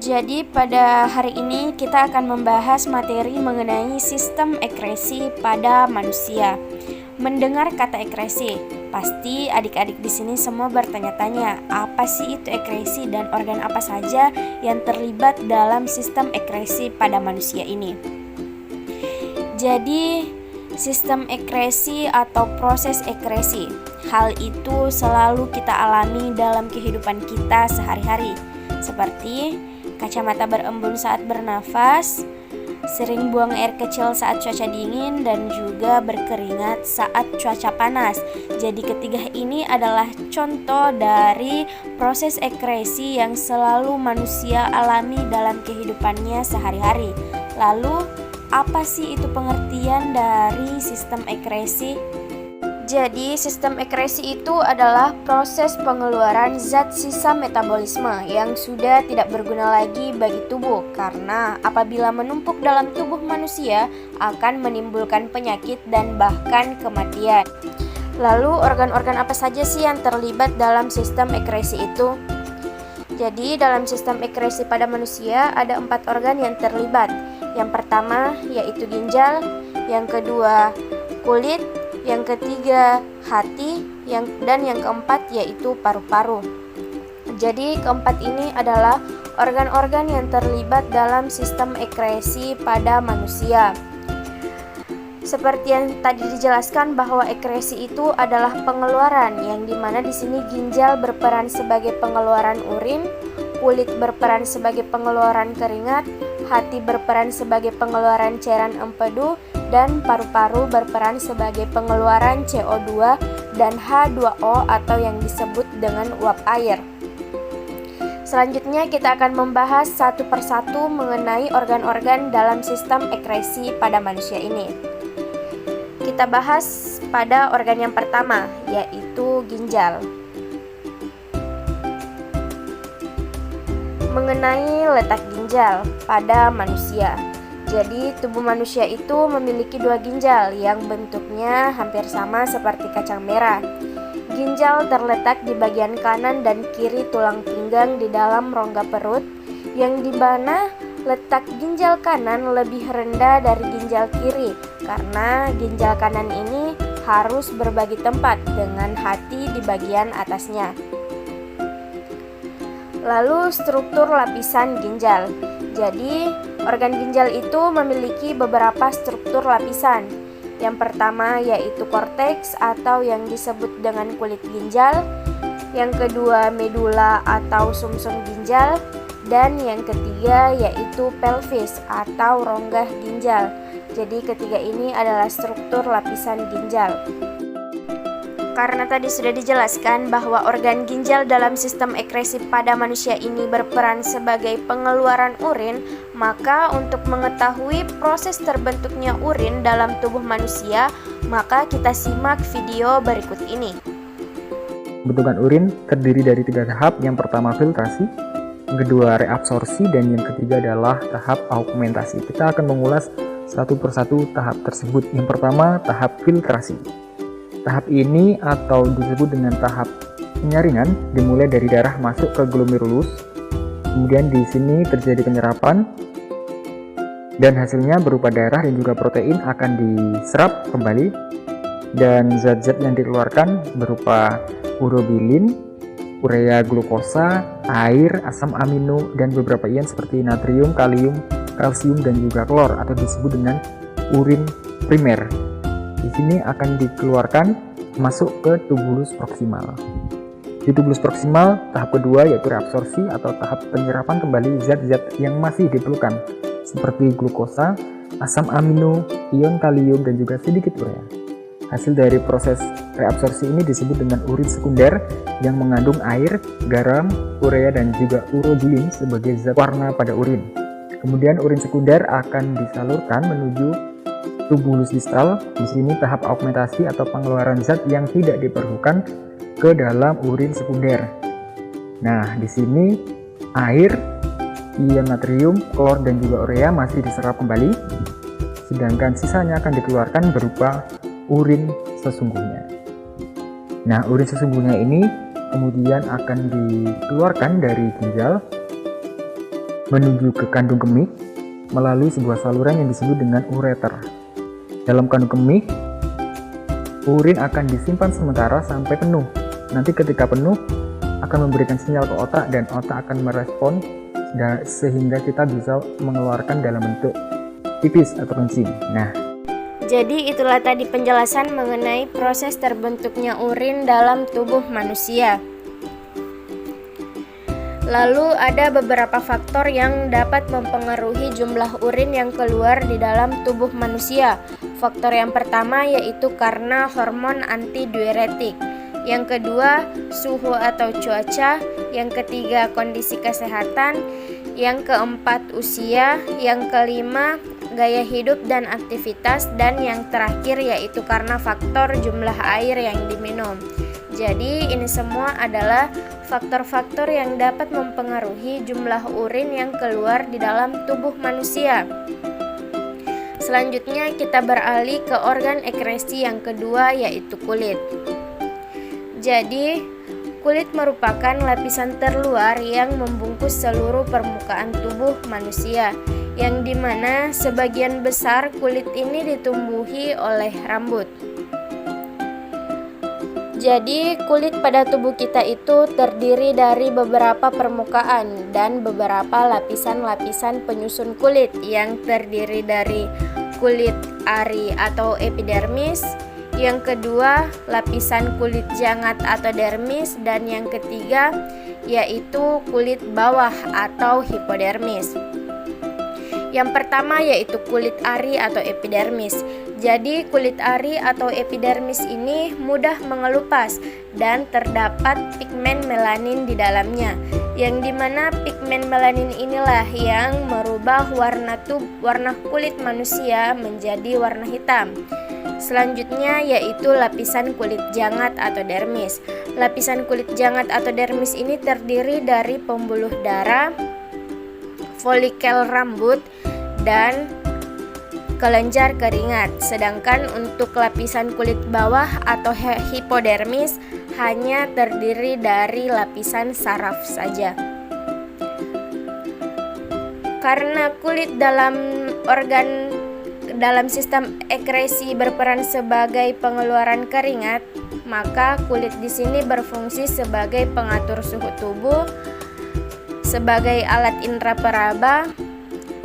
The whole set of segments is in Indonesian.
Jadi pada hari ini kita akan membahas materi mengenai sistem ekresi pada manusia. Mendengar kata ekresi, pasti adik-adik di sini semua bertanya-tanya, apa sih itu ekresi dan organ apa saja yang terlibat dalam sistem ekresi pada manusia ini. Jadi, sistem ekresi atau proses ekresi, hal itu selalu kita alami dalam kehidupan kita sehari-hari, seperti kacamata berembun saat bernafas, sering buang air kecil saat cuaca dingin, dan juga berkeringat saat cuaca panas. Jadi ketiga ini adalah contoh dari proses ekresi yang selalu manusia alami dalam kehidupannya sehari-hari. Lalu, apa sih itu pengertian dari sistem ekresi? Jadi, sistem ekresi itu adalah proses pengeluaran zat sisa metabolisme yang sudah tidak berguna lagi bagi tubuh, karena apabila menumpuk dalam tubuh manusia akan menimbulkan penyakit dan bahkan kematian. Lalu, organ-organ apa saja sih yang terlibat dalam sistem ekresi itu? Jadi, dalam sistem ekresi pada manusia ada 4 organ yang terlibat. Yang pertama yaitu ginjal, yang kedua kulit, yang ketiga hati, dan yang keempat yaitu paru-paru. Jadi keempat ini adalah organ-organ yang terlibat dalam sistem ekresi pada manusia. Seperti yang tadi dijelaskan bahwa ekresi itu adalah pengeluaran, yang dimana di sini ginjal berperan sebagai pengeluaran urin, kulit berperan sebagai pengeluaran keringat, hati berperan sebagai pengeluaran cairan empedu, dan paru-paru berperan sebagai pengeluaran CO2 dan H2O atau yang disebut dengan uap air. Selanjutnya kita akan membahas satu persatu mengenai organ-organ dalam sistem ekresi pada manusia ini. Kita bahas pada organ yang pertama, yaitu ginjal. Mengenai letak ginjal pada manusia. Jadi tubuh manusia itu memiliki 2 ginjal yang bentuknya hampir sama seperti kacang merah. Ginjal terletak di bagian kanan dan kiri tulang pinggang di dalam rongga perut, yang dimana letak ginjal kanan lebih rendah dari ginjal kiri karena ginjal kanan ini harus berbagi tempat dengan hati di bagian atasnya. Lalu struktur lapisan ginjal. Jadi, organ ginjal itu memiliki beberapa struktur lapisan. Yang pertama yaitu korteks atau yang disebut dengan kulit ginjal. Yang kedua medula atau sumsum ginjal. Dan yang ketiga yaitu pelvis atau rongga ginjal. Jadi ketiga ini adalah struktur lapisan ginjal. Karena tadi sudah dijelaskan bahwa organ ginjal dalam sistem ekresi pada manusia ini berperan sebagai pengeluaran urin, maka untuk mengetahui proses terbentuknya urin dalam tubuh manusia, maka kita simak video berikut ini. Pembentukan urin terdiri dari 3 tahap. Yang pertama filtrasi, yang kedua reabsorpsi, dan yang ketiga adalah tahap augmentasi. Kita akan mengulas satu persatu tahap tersebut. Yang pertama, tahap filtrasi. Tahap ini atau disebut dengan tahap penyaringan dimulai dari darah masuk ke glomerulus. Kemudian di sini terjadi penyerapan dan hasilnya berupa darah dan juga protein akan diserap kembali, dan zat-zat yang dikeluarkan berupa urobilin, urea glukosa, air, asam amino, dan beberapa ion seperti natrium, kalium, kalsium, dan juga klor atau disebut dengan urin primer. Di sini akan dikeluarkan masuk ke tubulus proksimal. Di tubulus proksimal, tahap kedua yaitu reabsorpsi atau tahap penyerapan kembali zat-zat yang masih diperlukan seperti glukosa, asam amino, ion kalium, dan juga sedikit urea. Hasil dari proses reabsorpsi ini disebut dengan urin sekunder yang mengandung air, garam, urea, dan juga urobilin sebagai zat warna pada urin. Kemudian urin sekunder akan disalurkan menuju tubulus distal. Di sini tahap augmentasi atau pengeluaran zat yang tidak diperlukan ke dalam urin sekunder. Nah, di sini air, ion natrium, klor, dan juga urea masih diserap kembali, sedangkan sisanya akan dikeluarkan berupa urin sesungguhnya. Nah, urin sesungguhnya ini kemudian akan dikeluarkan dari ginjal menuju ke kandung kemih melalui sebuah saluran yang disebut dengan ureter. Dalam kandung kemih, urin akan disimpan sementara sampai penuh. Nanti ketika penuh, akan memberikan sinyal ke otak dan otak akan merespon sehingga kita bisa mengeluarkan dalam bentuk pipis atau kencing. Nah, jadi itulah tadi penjelasan mengenai proses terbentuknya urin dalam tubuh manusia. Lalu ada beberapa faktor yang dapat mempengaruhi jumlah urin yang keluar di dalam tubuh manusia. Faktor yang pertama yaitu karena hormon antidiuretik. Yang kedua, suhu atau cuaca. Yang ketiga, kondisi kesehatan. Yang keempat, usia. Yang kelima, gaya hidup dan aktivitas. Dan yang terakhir yaitu karena faktor jumlah air yang diminum. Jadi ini semua adalah faktor-faktor yang dapat mempengaruhi jumlah urin yang keluar di dalam tubuh manusia. Selanjutnya kita beralih ke organ ekskresi yang kedua yaitu kulit. Jadi kulit merupakan lapisan terluar yang membungkus seluruh permukaan tubuh manusia, yang dimana sebagian besar kulit ini ditumbuhi oleh rambut. Jadi kulit pada tubuh kita itu terdiri dari beberapa permukaan dan beberapa lapisan-lapisan penyusun kulit yang terdiri dari kulit ari atau epidermis, yang kedua lapisan kulit jangat atau dermis, dan yang ketiga yaitu kulit bawah atau hipodermis. Yang pertama yaitu kulit ari atau epidermis. Jadi kulit ari atau epidermis ini mudah mengelupas dan terdapat pigmen melanin di dalamnya, yang dimana pigmen melanin inilah yang merubah warna kulit manusia menjadi warna hitam. Selanjutnya yaitu lapisan kulit jangat atau dermis. Lapisan kulit jangat atau dermis ini terdiri dari pembuluh darah, folikel rambut, dan kelenjar keringat. Sedangkan untuk lapisan kulit bawah atau hipodermis hanya terdiri dari lapisan saraf saja. Karena kulit dalam sistem ekskresi berperan sebagai pengeluaran keringat, maka kulit di sini berfungsi sebagai pengatur suhu tubuh, sebagai alat indera peraba,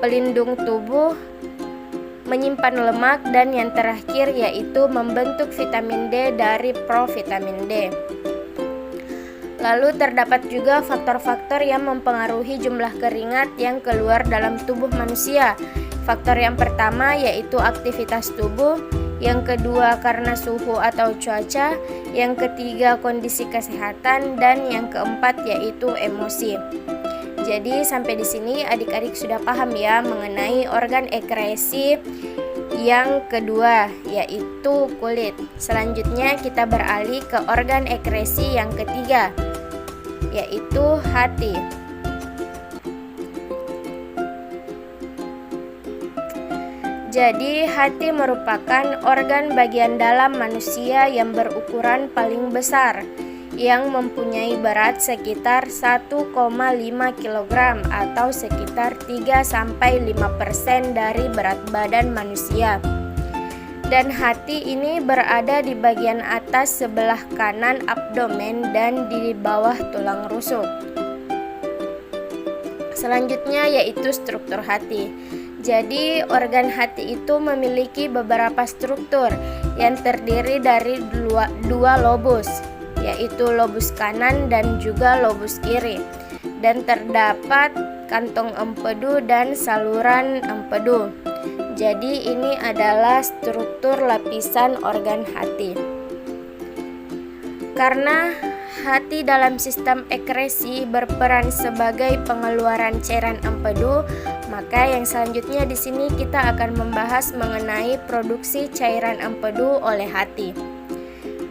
pelindung tubuh, menyimpan lemak, dan yang terakhir yaitu membentuk vitamin D dari provitamin D. Lalu terdapat juga faktor-faktor yang mempengaruhi jumlah keringat yang keluar dalam tubuh manusia. Faktor yang pertama yaitu aktivitas tubuh, yang kedua karena suhu atau cuaca, yang ketiga kondisi kesehatan, dan yang keempat yaitu emosi. Jadi sampai di sini adik-adik sudah paham ya mengenai organ ekskresi yang kedua yaitu kulit. Selanjutnya kita beralih ke organ ekskresi yang ketiga yaitu hati. Jadi hati merupakan organ bagian dalam manusia yang berukuran paling besar, yang mempunyai berat sekitar 1,5 kg atau sekitar 3-5% dari berat badan manusia. Dan hati ini berada di bagian atas sebelah kanan abdomen dan di bawah tulang rusuk. Selanjutnya yaitu struktur hati. Jadi organ hati itu memiliki beberapa struktur yang terdiri dari dua lobus, yaitu lobus kanan dan juga lobus kiri, dan terdapat kantong empedu dan saluran empedu. Jadi ini adalah struktur lapisan organ hati. Karena hati dalam sistem ekskresi berperan sebagai pengeluaran cairan empedu, maka yang selanjutnya di sini kita akan membahas mengenai produksi cairan empedu oleh hati.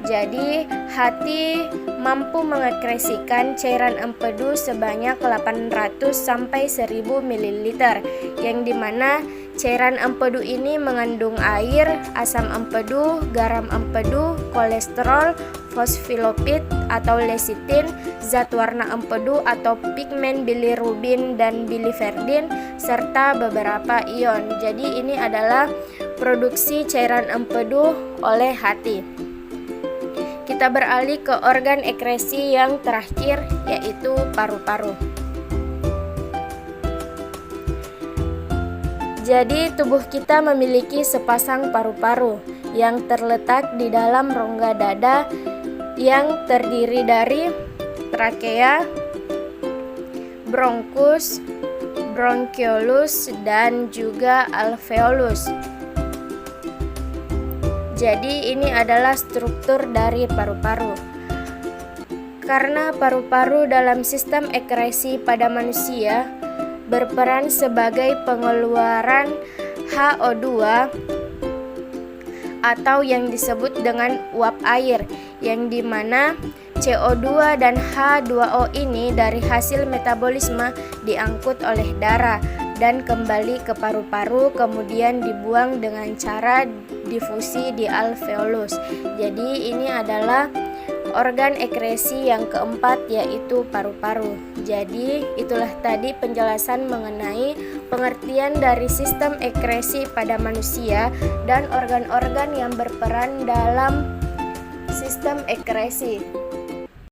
Jadi, hati mampu mengekskresikan cairan empedu sebanyak 800 sampai 1000 ml, yang dimana cairan empedu ini mengandung air, asam empedu, garam empedu, kolesterol, fosfolipid atau lecitin, zat warna empedu atau pigmen bilirubin dan biliverdin, serta beberapa ion. Jadi ini adalah produksi cairan empedu oleh hati. Kita beralih ke organ ekresi yang terakhir, yaitu paru-paru. Jadi tubuh kita memiliki sepasang paru-paru yang terletak di dalam rongga dada yang terdiri dari trakea, bronkus, bronchiolus, dan juga alveolus. Jadi ini adalah struktur dari paru-paru. Karena paru-paru dalam sistem ekresi pada manusia berperan sebagai pengeluaran HO2 atau yang disebut dengan uap air, yang dimana CO2 dan H2O ini dari hasil metabolisme diangkut oleh darah dan kembali ke paru-paru, kemudian dibuang dengan cara difusi di alveolus. Jadi ini adalah organ ekresi yang keempat, yaitu paru-paru. Jadi itulah tadi penjelasan mengenai pengertian dari sistem ekresi pada manusia dan organ-organ yang berperan dalam sistem ekresi.